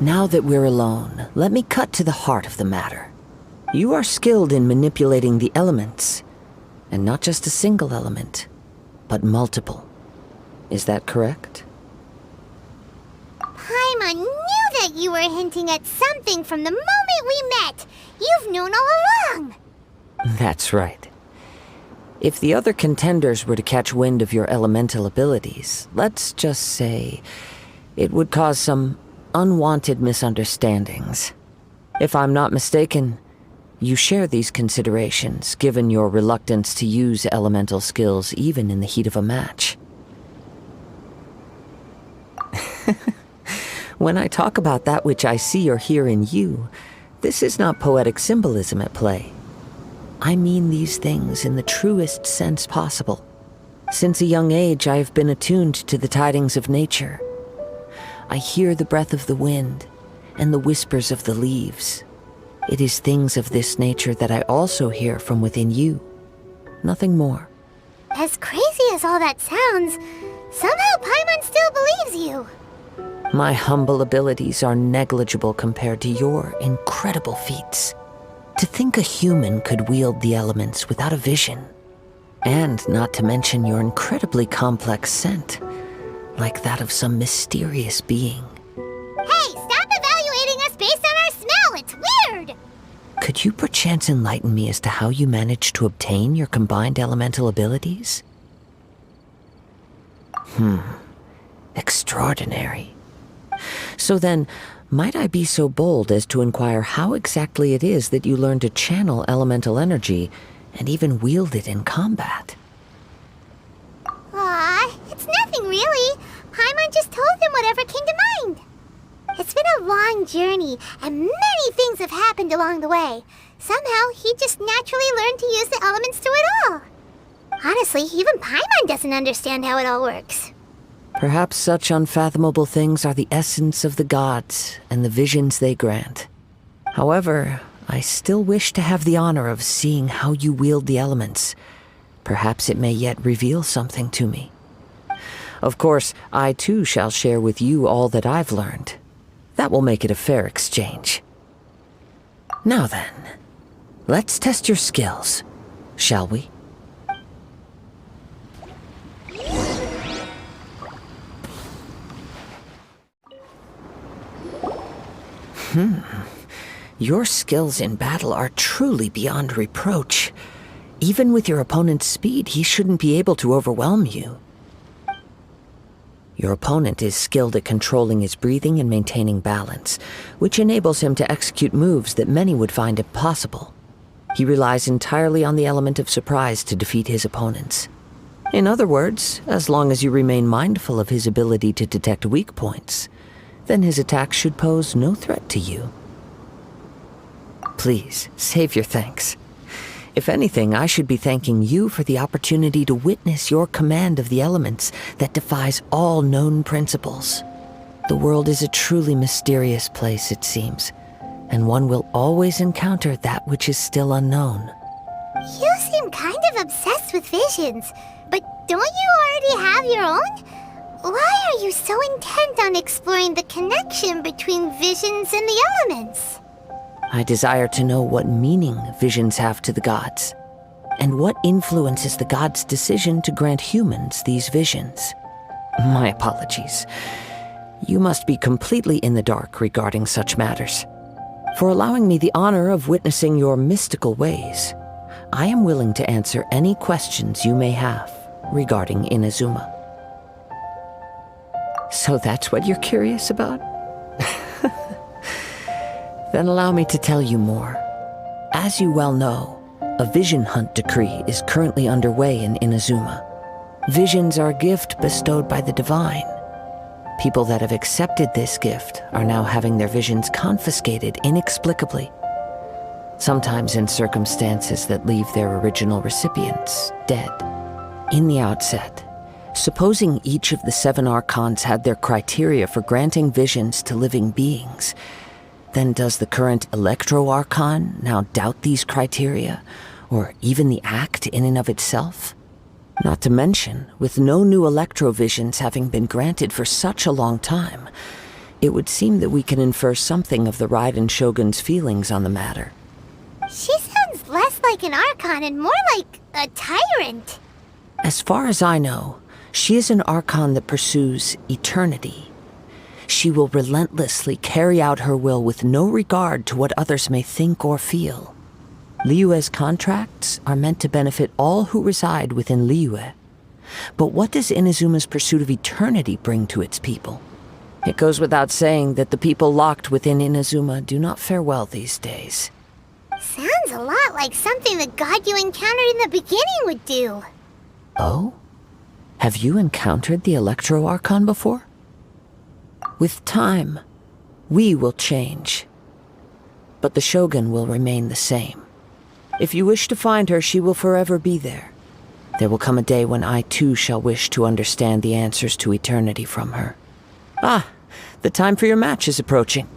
Now that we're alone, let me cut to the heart of the matter. You are skilled in manipulating the elements, and not just a single element, but multiple. Is that correct? Paimon knew that you were hinting at something from the moment we met. You've known all along. That's right. If the other contenders were to catch wind of your elemental abilities, let's just say it would cause some unwanted misunderstandings. If I'm not mistaken, you share these considerations, given your reluctance to use elemental skills even in the heat of a match. When I talk about that which I see or hear in you, this is not poetic symbolism at play. I mean these things in the truest sense possible. Since a young age, I have been attuned to the tidings of nature. I hear the breath of the wind and the whispers of the leaves. It is things of this nature that I also hear from within you. Nothing more. As crazy as all that sounds, somehow Paimon still believes you. My humble abilities are negligible compared to your incredible feats. To think a human could wield the elements without a vision. And not to mention your incredibly complex scent, like that of some mysterious being. Hey, stop evaluating us based on our smell! It's weird! Could you perchance enlighten me as to how you managed to obtain your combined elemental abilities? Extraordinary. So then, might I be so bold as to inquire how exactly it is that you learned to channel elemental energy and even wield it in combat? Aw, it's nothing really. Paimon just told him whatever came to mind. It's been a long journey, and many things have happened along the way. Somehow, he just naturally learned to use the elements through it all. Honestly, even Paimon doesn't understand how it all works. Perhaps such unfathomable things are the essence of the gods and the visions they grant. However, I still wish to have the honor of seeing how you wield the elements. Perhaps it may yet reveal something to me. Of course, I too shall share with you all that I've learned. That will make it a fair exchange. Now then, let's test your skills, shall we? Your skills in battle are truly beyond reproach. Even with your opponent's speed, he shouldn't be able to overwhelm you. Your opponent is skilled at controlling his breathing and maintaining balance, which enables him to execute moves that many would find impossible. He relies entirely on the element of surprise to defeat his opponents. In other words, as long as you remain mindful of his ability to detect weak points, then his attacks should pose no threat to you. Please, save your thanks. If anything, I should be thanking you for the opportunity to witness your command of the elements that defies all known principles. The world is a truly mysterious place, it seems, and one will always encounter that which is still unknown. You seem kind of obsessed with visions, but don't you already have your own? Why are you so intent on exploring the connection between visions and the elements? I desire to know what meaning visions have to the gods, and what influences the gods' decision to grant humans these visions. My apologies. You must be completely in the dark regarding such matters. For allowing me the honor of witnessing your mystical ways, I am willing to answer any questions you may have regarding Inazuma. So that's what you're curious about? Then allow me to tell you more. As you well know, a vision hunt decree is currently underway in Inazuma. Visions are a gift bestowed by the divine. People that have accepted this gift are now having their visions confiscated inexplicably. Sometimes in circumstances that leave their original recipients dead. In the outset, supposing each of the 7 archons had their criteria for granting visions to living beings, then does the current Electro-Archon now doubt these criteria, or even the act in and of itself? Not to mention, with no new Electro-Visions having been granted for such a long time, It would seem that we can infer something of the Raiden Shogun's feelings on the matter. She sounds less like an Archon and more like a tyrant. As far as I know, she is an Archon that pursues eternity. She will relentlessly carry out her will with no regard to what others may think or feel. Liyue's contracts are meant to benefit all who reside within Liyue. But what does Inazuma's pursuit of eternity bring to its people? It goes without saying that the people locked within Inazuma do not fare well these days. Sounds a lot like something the god you encountered in the beginning would do. Oh? Have you encountered the Electro Archon before? With time, we will change. But the Shogun will remain the same. If you wish to find her, she will forever be there. There will come a day when I too shall wish to understand the answers to eternity from her. Ah, the time for your match is approaching.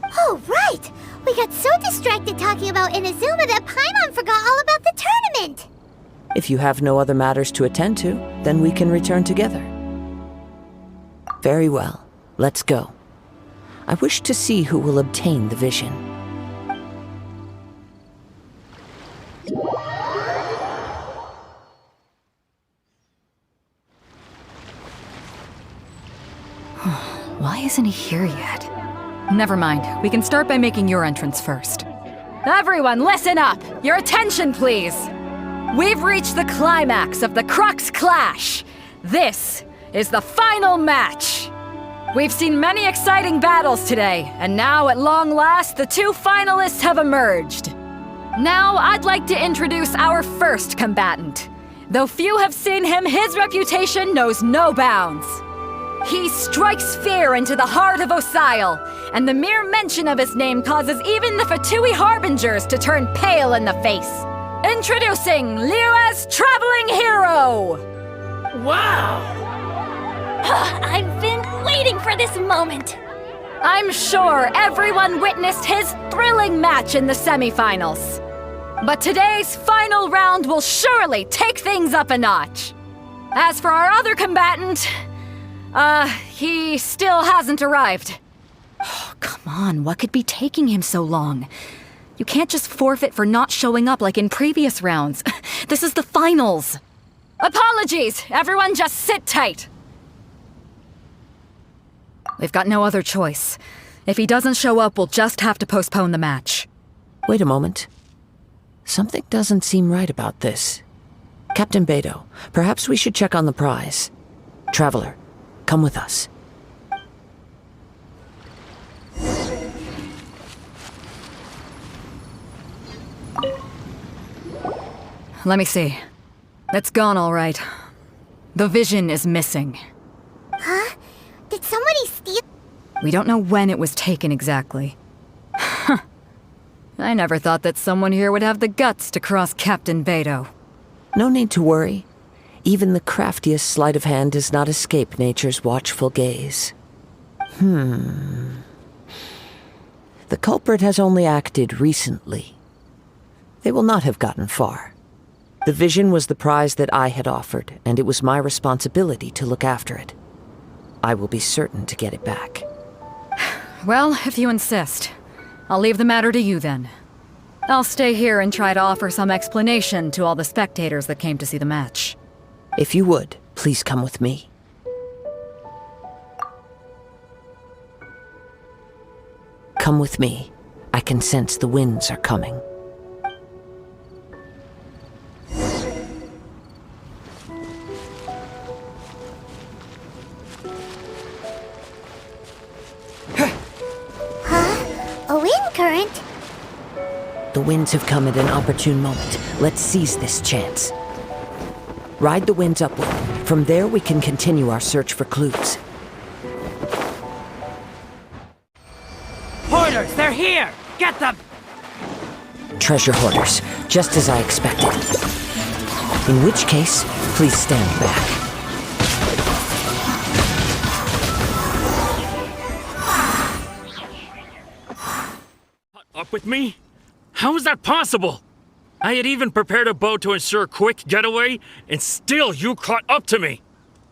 Oh, right! We got so distracted talking about Inazuma that Paimon forgot all about the tournament! If you have no other matters to attend to, then we can return together. Very well, let's go. I wish to see who will obtain the vision. Why isn't he here yet? Never mind. We can start by making your entrance first. Everyone, listen up! Your attention, please! We've reached the climax of the Crux Clash! This is the final match! We've seen many exciting battles today, and now, at long last, the two finalists have emerged. Now, I'd like to introduce our first combatant. Though few have seen him, his reputation knows no bounds. He strikes fear into the heart of Osile, and the mere mention of his name causes even the Fatui Harbingers to turn pale in the face. Introducing Liyue's traveling hero! Wow! I've been waiting for this moment! I'm sure everyone witnessed his thrilling match in the semifinals. But today's final round will surely take things up a notch. As for our other combatant, he still hasn't arrived. Oh, come on, what could be taking him so long? You can't just forfeit for not showing up like in previous rounds. This is the finals. Apologies, everyone just sit tight. We've got no other choice. If he doesn't show up, we'll just have to postpone the match. Wait a moment. Something doesn't seem right about this. Captain Beidou, perhaps we should check on the prize. Traveler, come with us. Let me see. It's gone all right. The vision is missing. Huh? Did somebody steal? We don't know when it was taken exactly. I never thought that someone here would have the guts to cross Captain Beidou. No need to worry. Even the craftiest sleight of hand does not escape nature's watchful gaze. The culprit has only acted recently. They will not have gotten far. The vision was the prize that I had offered, and it was my responsibility to look after it. I will be certain to get it back. Well, if you insist. I'll leave the matter to you then. I'll stay here and try to offer some explanation to all the spectators that came to see the match. If you would, please come with me. Come with me. I can sense the winds are coming. A wind current? The winds have come at an opportune moment. Let's seize this chance. Ride the winds upward. From there, we can continue our search for clues. Hoarders, they're here! Get them! Treasure hoarders, just as I expected. In which case, please stand back. Up with me? How is that possible? I had even prepared a boat to ensure a quick getaway, and still you caught up to me!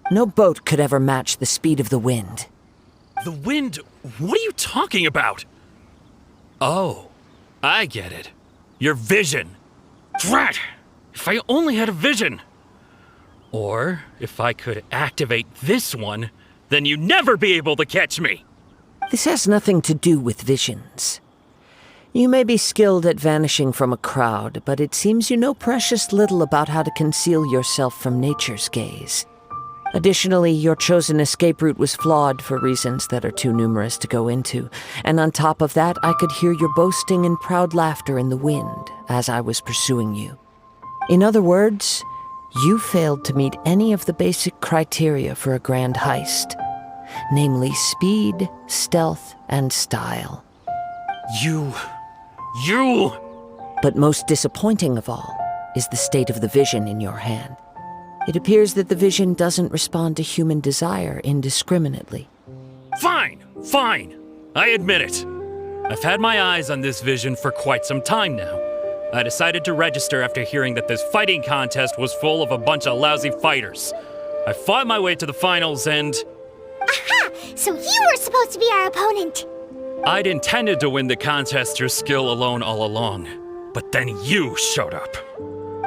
No boat could ever match the speed of the wind. The wind? What are you talking about? Oh, I get it. Your vision. Drat! If I only had a vision. Or if I could activate this one, then you'd never be able to catch me. This has nothing to do with visions. You may be skilled at vanishing from a crowd, but it seems you know precious little about how to conceal yourself from nature's gaze. Additionally, your chosen escape route was flawed for reasons that are too numerous to go into, and on top of that, I could hear your boasting and proud laughter in the wind as I was pursuing you. In other words, you failed to meet any of the basic criteria for a grand heist, namely speed, stealth, and style. You... But most disappointing of all is the state of the vision in your hand. It appears that the vision doesn't respond to human desire indiscriminately. Fine. I admit it. I've had my eyes on this vision for quite some time now. I decided to register after hearing that this fighting contest was full of a bunch of lousy fighters. I fought my way to the finals and... Aha! So you were supposed to be our opponent! I'd intended to win the contest through skill alone all along, but then you showed up.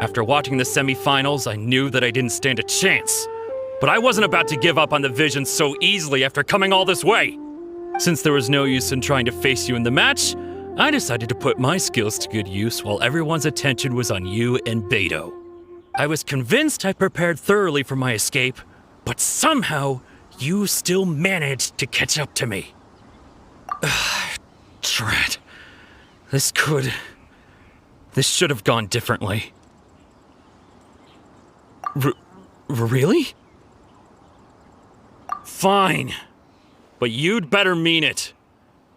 After watching the semi-finals, I knew that I didn't stand a chance. But I wasn't about to give up on the vision so easily after coming all this way. Since there was no use in trying to face you in the match, I decided to put my skills to good use while everyone's attention was on you and Beto. I was convinced I prepared thoroughly for my escape, but somehow you still managed to catch up to me. Drat. This should have gone differently. Really? Fine. But you'd better mean it.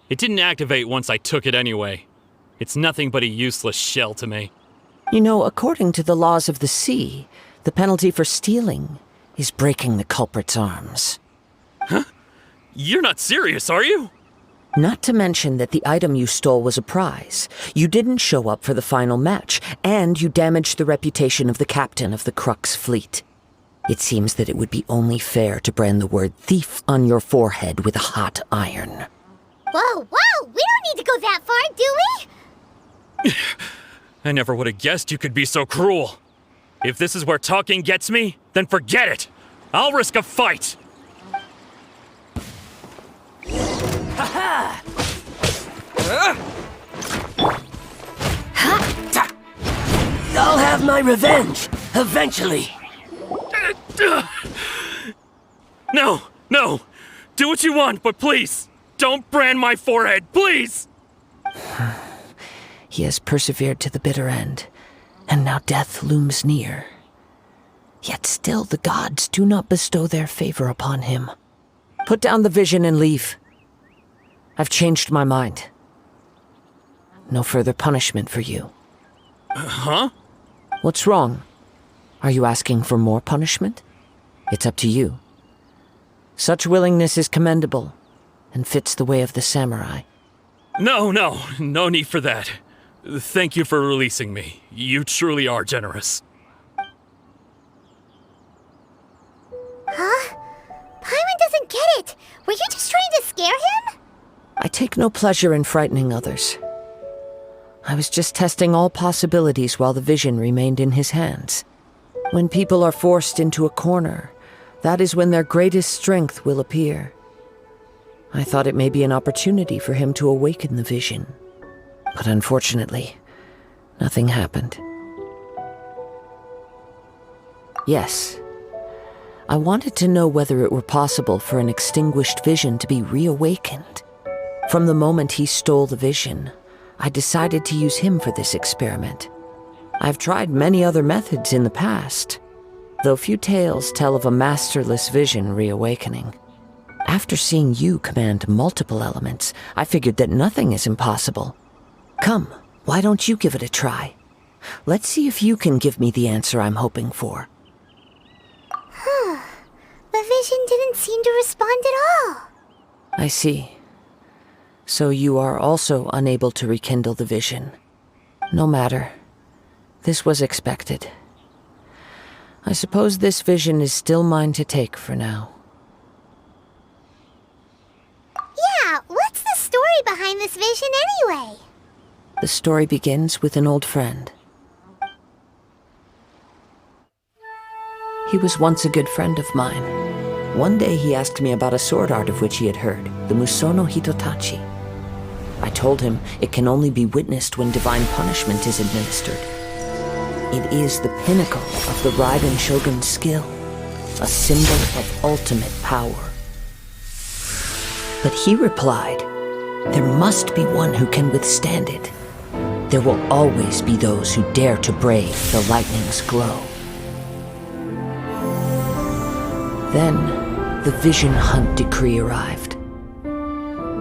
It didn't activate once I took it anyway. It's nothing but a useless shell to me. You know, according to the laws of the sea, the penalty for stealing is breaking the culprit's arms. Huh? You're not serious, are you? Not to mention that the item you stole was a prize. You didn't show up for the final match, and you damaged the reputation of the captain of the Crux fleet. It seems that it would be only fair to brand the word thief on your forehead with a hot iron. Whoa, we don't need to go that far, do we? I never would have guessed you could be so cruel. If this is where talking gets me, then forget it. I'll risk a fight. I'll have my revenge, eventually. No. Do what you want, but please, don't brand my forehead, please! He has persevered to the bitter end, and now death looms near. Yet still the gods do not bestow their favor upon him. Put down the vision and leave. I've changed my mind. No further punishment for you. Huh? What's wrong? Are you asking for more punishment? It's up to you. Such willingness is commendable, and fits the way of the samurai. No need for that. Thank you for releasing me. You truly are generous. Huh? Paimon doesn't get it! Were you just trying to scare him? I take no pleasure in frightening others. I was just testing all possibilities while the vision remained in his hands. When people are forced into a corner, that is when their greatest strength will appear. I thought it may be an opportunity for him to awaken the vision. But unfortunately, nothing happened. Yes, I wanted to know whether it were possible for an extinguished vision to be reawakened. From the moment he stole the vision, I decided to use him for this experiment. I've tried many other methods in the past, though few tales tell of a masterless vision reawakening. After seeing you command multiple elements, I figured that nothing is impossible. Come, why don't you give it a try? Let's see if you can give me the answer I'm hoping for. The vision didn't seem to respond at all. I see. So you are also unable to rekindle the vision. No matter. This was expected. I suppose this vision is still mine to take for now. this vision anyway? The story begins with an old friend. He was once a good friend of mine. One day he asked me about a sword art of which he had heard, the Musono Hitotachi. I told him it can only be witnessed when divine punishment is administered. It is the pinnacle of the Raiden Shogun's skill, a symbol of ultimate power. But he replied, there must be one who can withstand it. There will always be those who dare to brave the lightning's glow. Then, the Vision Hunt decree arrived.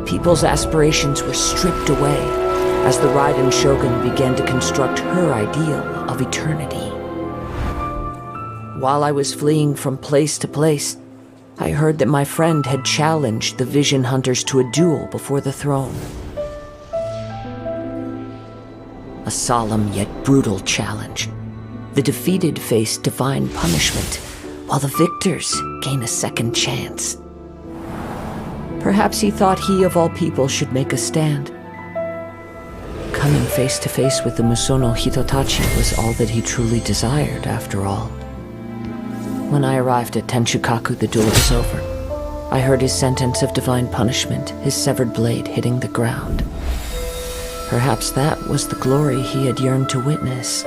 People's aspirations were stripped away as the Raiden Shogun began to construct her ideal of eternity. While I was fleeing from place to place, I heard that my friend had challenged the Vision Hunters to a duel before the throne. A solemn yet brutal challenge. The defeated face divine punishment, while the victors gain a second chance. Perhaps he thought he of all people should make a stand. Coming face to face with the Musono Hitotachi was all that he truly desired, after all. When I arrived at Tenshukaku, the duel was over. I heard his sentence of divine punishment, his severed blade hitting the ground. Perhaps that was the glory he had yearned to witness.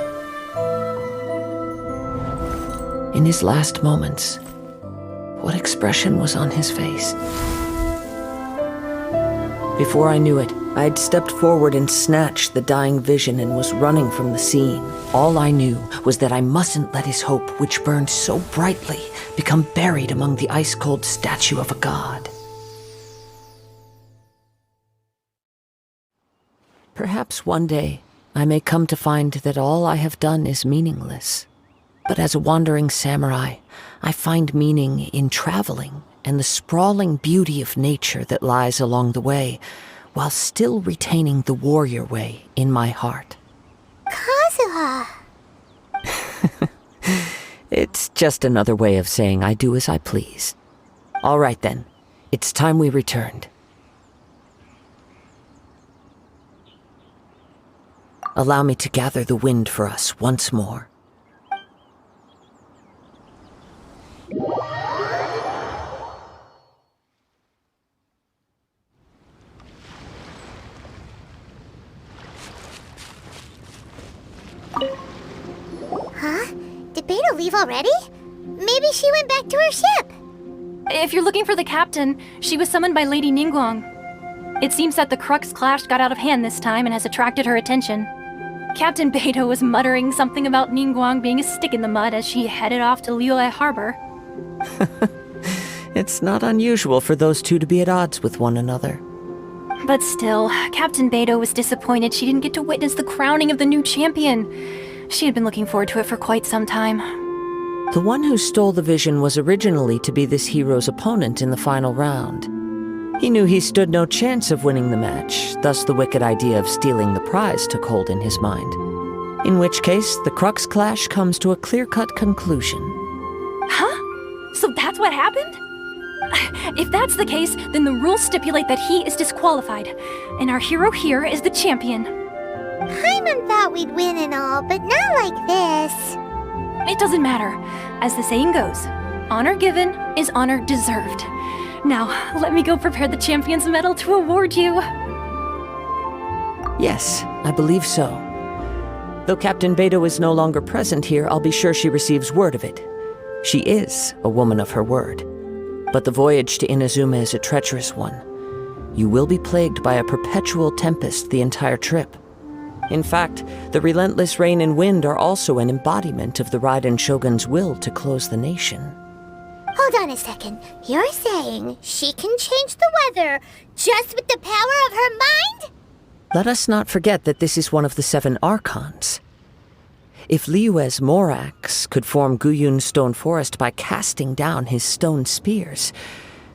In his last moments, what expression was on his face? Before I knew it, I had stepped forward and snatched the dying vision and was running from the scene. All I knew was that I mustn't let his hope, which burned so brightly, become buried among the ice-cold statue of a god. Perhaps one day I may come to find that all I have done is meaningless. But as a wandering samurai, I find meaning in traveling and the sprawling beauty of nature that lies along the way, while still retaining the warrior way in my heart. Kazuha! It's just another way of saying I do as I please. All right then, it's time we returned. Allow me to gather the wind for us once more. Huh? Did Beto leave already? Maybe she went back to her ship. If you're looking for the captain, she was summoned by Lady Ningguang. It seems that the Crux clash got out of hand this time and has attracted her attention. Captain Beto was muttering something about Ningguang being a stick in the mud as she headed off to Liyue Harbor. It's not unusual for those two to be at odds with one another. But still, Captain Beto was disappointed she didn't get to witness the crowning of the new champion. She had been looking forward to it for quite some time. The one who stole the vision was originally to be this hero's opponent in the final round. He knew he stood no chance of winning the match, thus the wicked idea of stealing the prize took hold in his mind. In which case, the Crux clash comes to a clear-cut conclusion. Huh? So that's what happened? If that's the case, then the rules stipulate that he is disqualified, and our hero here is the champion. Paimon thought we'd win and all, but not like this. It doesn't matter. As the saying goes, honor given is honor deserved. Now, let me go prepare the champion's medal to award you. Yes, I believe so. Though Captain Beto is no longer present here, I'll be sure she receives word of it. She is a woman of her word. But the voyage to Inazuma is a treacherous one. You will be plagued by a perpetual tempest the entire trip. In fact, the relentless rain and wind are also an embodiment of the Raiden Shogun's will to close the nation. Hold on a second. You're saying she can change the weather just with the power of her mind? Let us not forget that this is one of the 7 archons. If Liyue's Morax could form Guyun's stone forest by casting down his stone spears,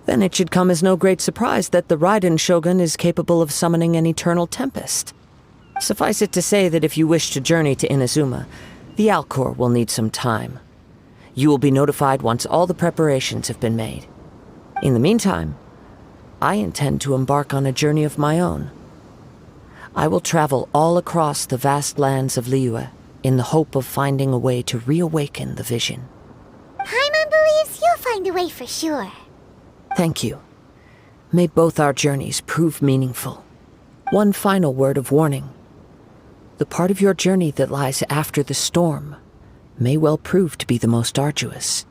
then it should come as no great surprise that the Raiden Shogun is capable of summoning an eternal tempest. Suffice it to say that if you wish to journey to Inazuma, the Alcor will need some time. You will be notified once all the preparations have been made. In the meantime, I intend to embark on a journey of my own. I will travel all across the vast lands of Liyue in the hope of finding a way to reawaken the vision. Paimon believes you'll find a way for sure. Thank you. May both our journeys prove meaningful. One final word of warning. The part of your journey that lies after the storm may well prove to be the most arduous.